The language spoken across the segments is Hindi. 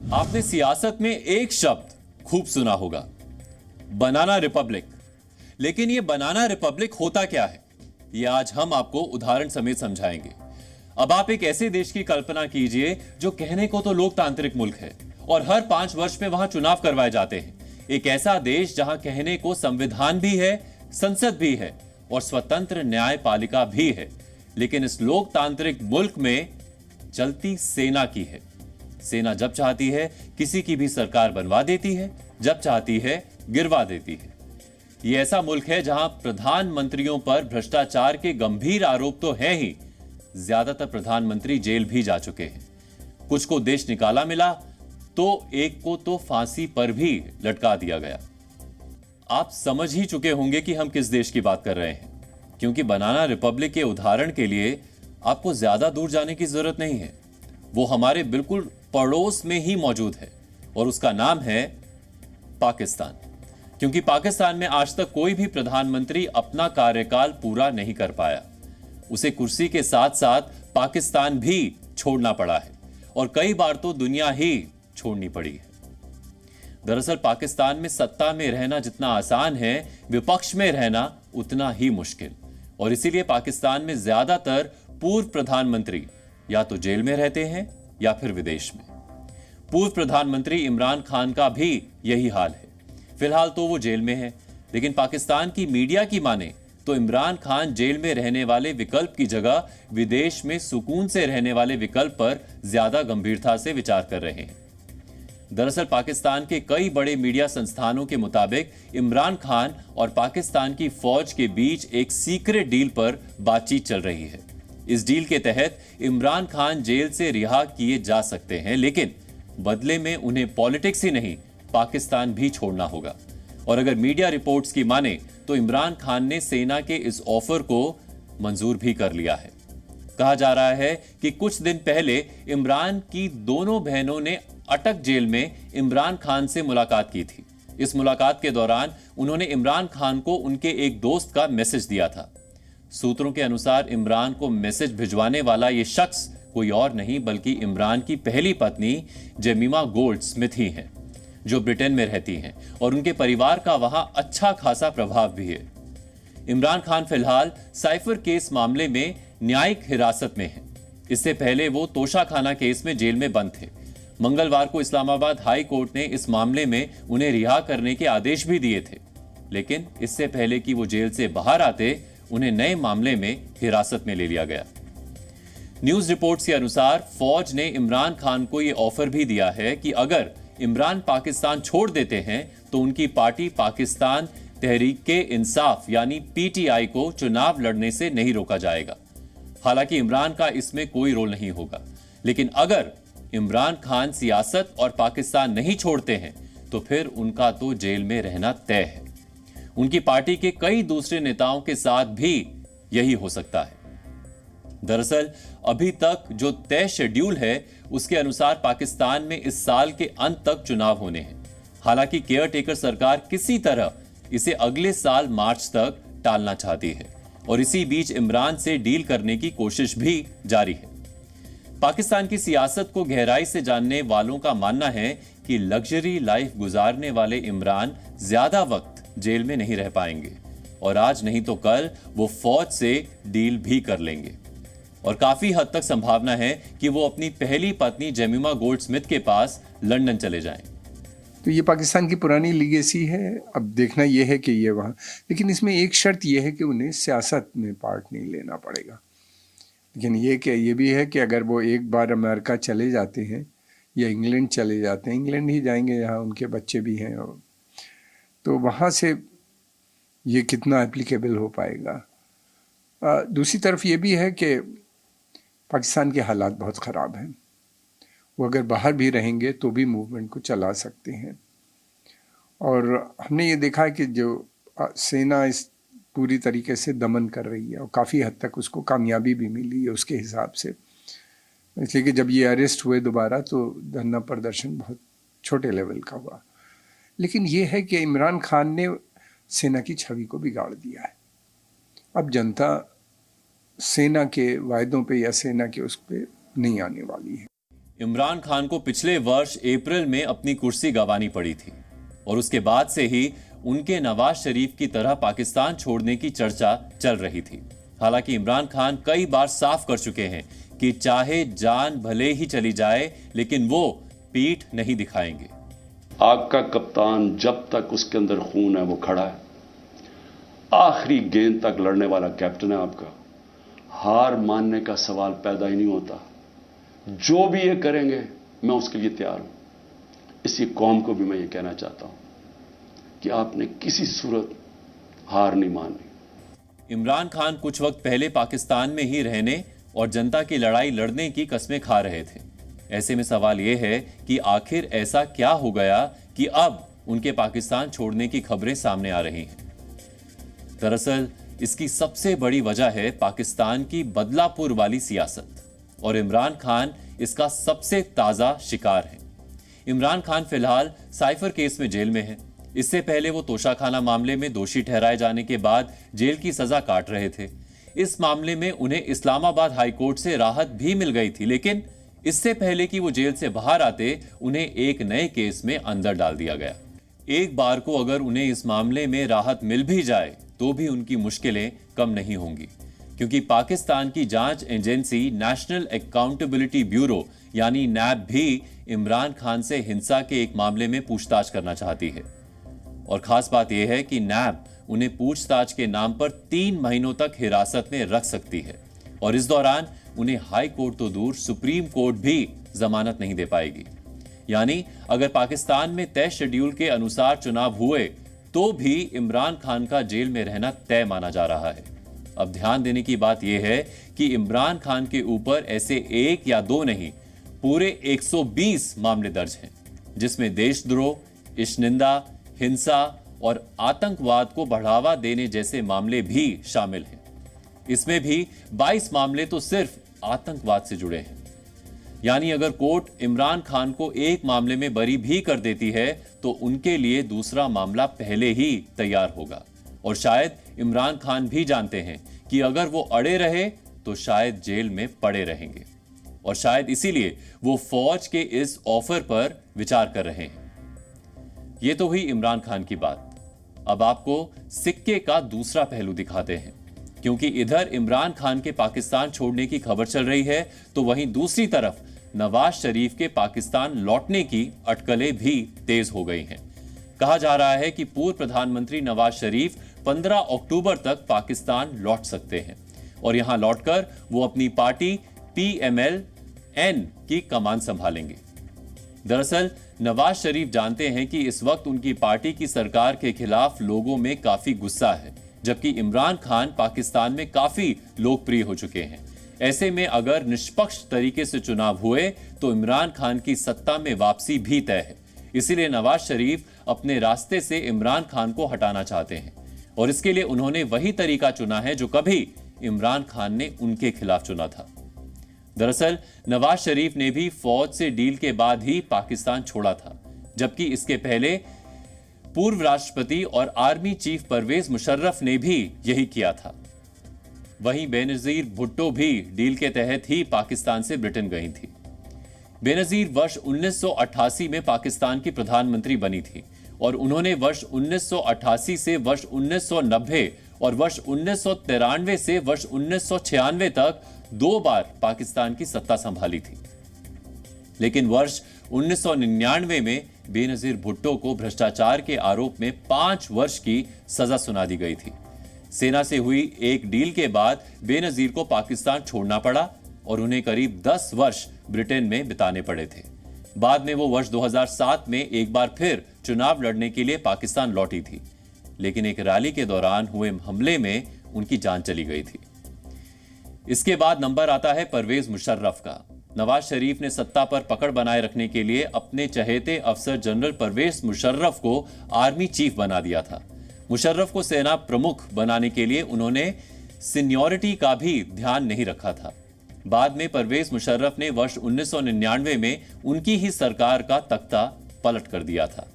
आपने सियासत में एक शब्द खूब सुना होगा, बनाना रिपब्लिक। लेकिन यह बनाना रिपब्लिक होता क्या है, यह आज हम आपको उदाहरण समेत समझाएंगे। अब आप एक ऐसे देश की कल्पना कीजिए जो कहने को तो लोकतांत्रिक मुल्क है और हर 5 वर्ष में वहां चुनाव करवाए जाते हैं। एक ऐसा देश जहां कहने को संविधान भी है, संसद भी है और स्वतंत्र न्यायपालिका भी है, लेकिन इस लोकतांत्रिक मुल्क में चलती सेना की है। सेना जब चाहती है किसी की भी सरकार बनवा देती है, जब चाहती है गिरवा देती है। यह ऐसा मुल्क है जहां प्रधानमंत्रियों पर भ्रष्टाचार के गंभीर आरोप तो हैं ही, ज्यादातर प्रधानमंत्री जेल भी जा चुके हैं। कुछ को देश निकाला मिला तो एक को तो फांसी पर भी लटका दिया गया। आप समझ ही चुके होंगे कि हम किस देश की बात कर रहे हैं, क्योंकि बनाना रिपब्लिक के उदाहरण के लिए आपको ज्यादा दूर जाने की जरूरत नहीं है। वो हमारे बिल्कुल पड़ोस में ही मौजूद है और उसका नाम है पाकिस्तान। क्योंकि पाकिस्तान में आज तक कोई भी प्रधानमंत्री अपना कार्यकाल पूरा नहीं कर पाया। उसे कुर्सी के साथ साथ पाकिस्तान भी छोड़ना पड़ा है और कई बार तो दुनिया ही छोड़नी पड़ी है। दरअसल पाकिस्तान में सत्ता में रहना जितना आसान है, विपक्ष में रहना उतना ही मुश्किल। और इसीलिए पाकिस्तान में ज्यादातर पूर्व प्रधानमंत्री या तो जेल में रहते हैं या फिर विदेश में। पूर्व प्रधानमंत्री इमरान खान का भी यही हाल है। फिलहाल तो वो जेल में है, लेकिन पाकिस्तान की मीडिया की माने तो इमरान खान जेल में रहने वाले विकल्प की जगह विदेश में सुकून से रहने वाले विकल्प पर ज्यादा गंभीरता से विचार कर रहे हैं। दरअसल पाकिस्तान के कई बड़े मीडिया संस्थानों के मुताबिक इमरान खान और पाकिस्तान की फौज के बीच एक सीक्रेट डील पर बातचीत चल रही है। इस डील के तहत इमरान खान जेल से रिहा किए जा सकते हैं, लेकिन बदले में उन्हें पॉलिटिक्स ही नहीं, पाकिस्तान भी छोड़ना होगा। और अगर मीडिया रिपोर्ट्स की माने तो इमरान खान ने सेना के इस ऑफर को मंजूर भी कर लिया है। कहा जा रहा है कि कुछ दिन पहले इमरान की दोनों बहनों ने अटक जेल में इमरान खान से मुलाकात की थी। इस मुलाकात के दौरान उन्होंने इमरान खान को उनके एक दोस्त का मैसेज दिया था। सूत्रों के अनुसार इमरान को मैसेज भिजवाने वाला यह शख्स कोई और नहीं बल्कि इमरान की पहली पत्नी जेमिमा गोल्डस्मिथ ही हैं, जो ब्रिटेन में रहती हैं और उनके परिवार का वहां अच्छा खासा प्रभाव भी है। इमरान खान फिलहाल साइफर केस मामले में न्यायिक हिरासत में हैं। इससे पहले वो तोशाखाना केस में जेल में बंद थे। मंगलवार को इस्लामाबाद हाई कोर्ट ने इस मामले में उन्हें रिहा करने के आदेश भी दिए थे, लेकिन इससे पहले कि वो जेल से बाहर आते उन्हें नए मामले में हिरासत में ले लिया गया। न्यूज रिपोर्ट्स के अनुसार फौज ने इमरान खान को यह ऑफर भी दिया है कि अगर इमरान पाकिस्तान छोड़ देते हैं तो उनकी पार्टी पाकिस्तान तहरीक-ए-इंसाफ यानी पीटीआई को चुनाव लड़ने से नहीं रोका जाएगा। हालांकि इमरान का इसमें कोई रोल नहीं होगा, लेकिन अगर इमरान खान सियासत और पाकिस्तान नहीं छोड़ते हैं तो फिर उनका तो जेल में रहना तय है। उनकी पार्टी के कई दूसरे नेताओं के साथ भी यही हो सकता है। दरअसल अभी तक जो तय शेड्यूल है उसके अनुसार पाकिस्तान में इस साल के अंत तक चुनाव होने हैं। हालांकि केयरटेकर सरकार किसी तरह इसे अगले साल मार्च तक टालना चाहती है और इसी बीच इमरान से डील करने की कोशिश भी जारी है। पाकिस्तान की सियासत को गहराई से जानने वालों का मानना है कि लग्जरी लाइफ गुजारने वाले इमरान ज्यादा वक्त जेल में नहीं रह पाएंगे और आज नहीं तो कल वो फौज से डील भी कर लेंगे। और काफी हद तक संभावना है कि वो अपनी पहली पत्नी जेमिमा गोल्डस्मिथ के पास लंदन चले जाएं। तो ये पाकिस्तान की पुरानी लीगेसी है। अब देखना यह है कि ये वहाँ, लेकिन इसमें एक शर्त यह है कि उन्हें सियासत में पार्ट नहीं लेना पड़ेगा। लेकिन ये भी है कि अगर वो एक बार अमेरिका चले जाते हैं या इंग्लैंड चले जाते हैं, इंग्लैंड ही जाएंगे जहाँ उनके बच्चे भी हैं, और तो वहाँ से ये कितना एप्लीकेबल हो पाएगा। दूसरी तरफ ये भी है कि पाकिस्तान के हालात बहुत ख़राब हैं। वो अगर बाहर भी रहेंगे तो भी मूवमेंट को चला सकते हैं। और हमने ये देखा है कि जो सेना इस पूरी तरीके से दमन कर रही है और काफ़ी हद तक उसको कामयाबी भी मिली है उसके हिसाब से। इसलिए कि जब ये अरेस्ट हुए दोबारा तो धरना प्रदर्शन बहुत छोटे लेवल का हुआ। लेकिन ये है कि इमरान खान ने सेना की छवि को बिगाड़ दिया है। अब जनता सेना के वायदों पे या सेना के उस पे नहीं आने वाली है। इमरान खान को पिछले वर्ष अप्रैल में अपनी कुर्सी गंवानी पड़ी थी और उसके बाद से ही उनके नवाज शरीफ की तरह पाकिस्तान छोड़ने की चर्चा चल रही थी। हालांकि इमरान खान कई बार साफ कर चुके हैं कि चाहे जान भले ही चली जाए लेकिन वो पीठ नहीं दिखाएंगे। आपका कप्तान जब तक उसके अंदर खून है वो खड़ा है, आखिरी गेंद तक लड़ने वाला कैप्टन है आपका। हार मानने का सवाल पैदा ही नहीं होता। जो भी ये करेंगे मैं उसके लिए तैयार हूं। इसी कौम को भी मैं ये कहना चाहता हूं कि आपने किसी सूरत हार नहीं माननी। इमरान खान कुछ वक्त पहले पाकिस्तान में ही रहने और जनता की लड़ाई लड़ने की कस्में खा रहे थे। ऐसे में सवाल यह है कि आखिर ऐसा क्या हो गया कि अब उनके पाकिस्तान छोड़ने की खबरें सामने आ रही हैं। दरअसल इसकी सबसे बड़ी वजह है पाकिस्तान की बदलापुर वाली सियासत और इमरान खान इसका सबसे ताजा शिकार है। इमरान खान फिलहाल साइफर केस में जेल में है। इससे पहले वो तोशाखाना मामले में दोषी ठहराए जाने के बाद जेल की सजा काट रहे थे। इस मामले में उन्हें इस्लामाबाद हाईकोर्ट से राहत भी मिल गई थी, लेकिन इससे पहले कि वो जेल से बाहर आते उन्हें एक नए केस में अंदर डाल दिया गया। एक बार को अगर उन्हें इस मामले में राहत मिल भी जाए तो भी उनकी मुश्किलें कम नहीं होंगी, क्योंकि पाकिस्तान की जांच एजेंसी नेशनल अकाउंटेबिलिटी ब्यूरो यानी नैब भी इमरान खान से हिंसा के एक मामले में पूछताछ करना चाहती है। और खास बात यह है कि नैब उन्हें पूछताछ के नाम पर 3 महीनों तक हिरासत में रख सकती है और इस दौरान उन्हें हाई कोर्ट तो दूर सुप्रीम कोर्ट भी जमानत नहीं दे पाएगी। यानी अगर पाकिस्तान में तय शेड्यूल के अनुसार चुनाव हुए तो भी इमरान खान का जेल में रहना तय माना जा रहा है। अब ध्यान देने की बात यह है कि इमरान खान के ऊपर ऐसे 1 या 2 नहीं, पूरे 120 मामले दर्ज हैं, जिसमें देशद्रोह, इश्निंदा, हिंसा और आतंकवाद को बढ़ावा देने जैसे मामले भी शामिल हैं। इसमें भी 22 मामले तो सिर्फ आतंकवाद से जुड़े हैं। यानी अगर कोर्ट इमरान खान को एक मामले में बरी भी कर देती है तो उनके लिए दूसरा मामला पहले ही तैयार होगा। और शायद इमरान खान भी जानते हैं कि अगर वो अड़े रहे तो शायद जेल में पड़े रहेंगे और शायद इसीलिए वो फौज के इस ऑफर पर विचार कर रहे हैं। ये तो हुई इमरान खान की बात। अब आपको सिक्के का दूसरा पहलू दिखाते हैं, क्योंकि इधर इमरान खान के पाकिस्तान छोड़ने की खबर चल रही है तो वहीं दूसरी तरफ नवाज शरीफ के पाकिस्तान लौटने की अटकलें भी तेज हो गई हैं। कहा जा रहा है कि पूर्व प्रधानमंत्री नवाज शरीफ 15 अक्टूबर तक पाकिस्तान लौट सकते हैं और यहां लौटकर वो अपनी पार्टी PMLN की कमान संभालेंगे। दरअसल नवाज शरीफ जानते हैं कि इस वक्त उनकी पार्टी की सरकार के खिलाफ लोगों में काफी गुस्सा है, जबकि इमरान खान पाकिस्तान में काफी लोकप्रिय हो चुके हैं। ऐसे में अगर निष्पक्ष तरीके से चुनाव हुए तो इमरान खान की सत्ता में वापसी भी तय है। इसीलिए नवाज शरीफ अपने रास्ते से इमरान खान को हटाना चाहते हैं और इसके लिए उन्होंने वही तरीका चुना है जो कभी इमरान खान ने उनके खिलाफ चुना था। दरअसल नवाज शरीफ ने भी फौज से डील के बाद ही पाकिस्तान छोड़ा था, जबकि इसके पहले पूर्व राष्ट्रपति और आर्मी चीफ परवेज मुशर्रफ ने भी यही किया था। वहीं बेनजीर भुट्टो भी डील के तहत ही पाकिस्तान से ब्रिटेन गई थी। बेनजीर वर्ष 1988 में पाकिस्तान की प्रधानमंत्री बनी थी और उन्होंने वर्ष 1988 से वर्ष 1990 और वर्ष 1993 से वर्ष 1996 तक 2 बार पाकिस्तान की सत्ता संभाली थी। लेकिन वर्ष 1999 में बेनजीर भुट्टो को भ्रष्टाचार के आरोप में 5 वर्ष की सजा सुना दी गई थी। सेना से हुई एक डील के बाद बेनजीर को पाकिस्तान छोड़ना पड़ा और उन्हें करीब 10 वर्ष ब्रिटेन में बिताने पड़े थे। बाद में वो वर्ष 2007 में एक बार फिर चुनाव लड़ने के लिए पाकिस्तान लौटी थी, लेकिन एक रैली के दौरान हुए हमले में उनकी जान चली गई थी। इसके बाद नंबर आता है परवेज मुशर्रफ का। नवाज शरीफ ने सत्ता पर पकड़ बनाए रखने के लिए अपने चहेते अफसर जनरल परवेज मुशर्रफ को आर्मी चीफ बना दिया था। मुशर्रफ को सेना प्रमुख बनाने के लिए उन्होंने सीनियरिटी का भी ध्यान नहीं रखा था। बाद में परवेज मुशर्रफ ने वर्ष 1999 में उनकी ही सरकार का तख्ता पलट कर दिया था।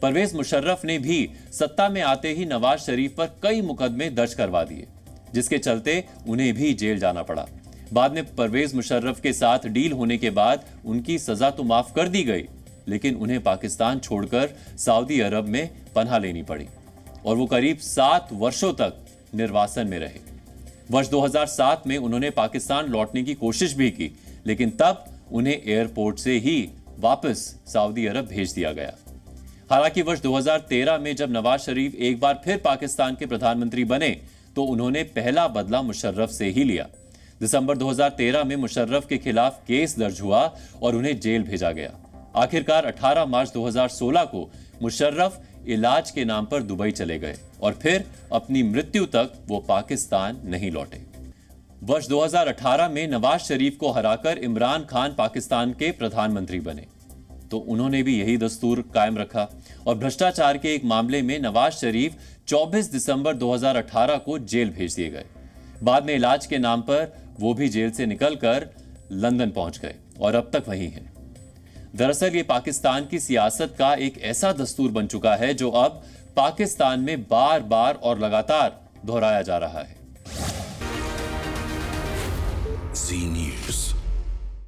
परवेज मुशर्रफ ने भी सत्ता में आते ही नवाज शरीफ पर कई मुकदमे दर्ज करवा दिए, जिसके चलते उन्हें भी जेल जाना पड़ा। बाद में परवेज मुशर्रफ के साथ डील होने के बाद उनकी सजा तो माफ कर दी गई, लेकिन उन्हें पाकिस्तान छोड़कर सऊदी अरब में पनाह लेनी पड़ी और वो करीब 7 वर्षों तक निर्वासन में रहे। वर्ष 2007 में उन्होंने पाकिस्तान लौटने की कोशिश भी की, लेकिन तब उन्हें एयरपोर्ट से ही वापस सऊदी अरब भेज दिया गया। हालांकि वर्ष 2013 में जब नवाज शरीफ एक बार फिर पाकिस्तान के प्रधानमंत्री बने तो उन्होंने पहला बदला मुशर्रफ से ही लिया। दिसंबर 2013 में मुशर्रफ के खिलाफ केस दर्ज हुआ और उन्हें जेल भेजा गया। आखिरकार 18 मार्च 2016 को मुशर्रफ इलाज के नाम पर दुबई चले गए और फिर अपनी मृत्यु तक वो पाकिस्तान नहीं लौटे। वर्ष 2018 में नवाज शरीफ को हराकर इमरान खान पाकिस्तान के प्रधानमंत्री बने तो उन्होंने भी यही दस्तूर कायम रखा और भ्रष्टाचार के एक मामले में नवाज शरीफ 24 दिसंबर 2018 को जेल भेज दिए गए। बाद में इलाज के नाम पर वो भी जेल से निकलकर लंदन पहुंच गए और अब तक वहीं हैं। दरअसल ये पाकिस्तान की सियासत का एक ऐसा दस्तूर बन चुका है जो अब पाकिस्तान में बार बार और लगातार दोहराया जा रहा है। Zee News.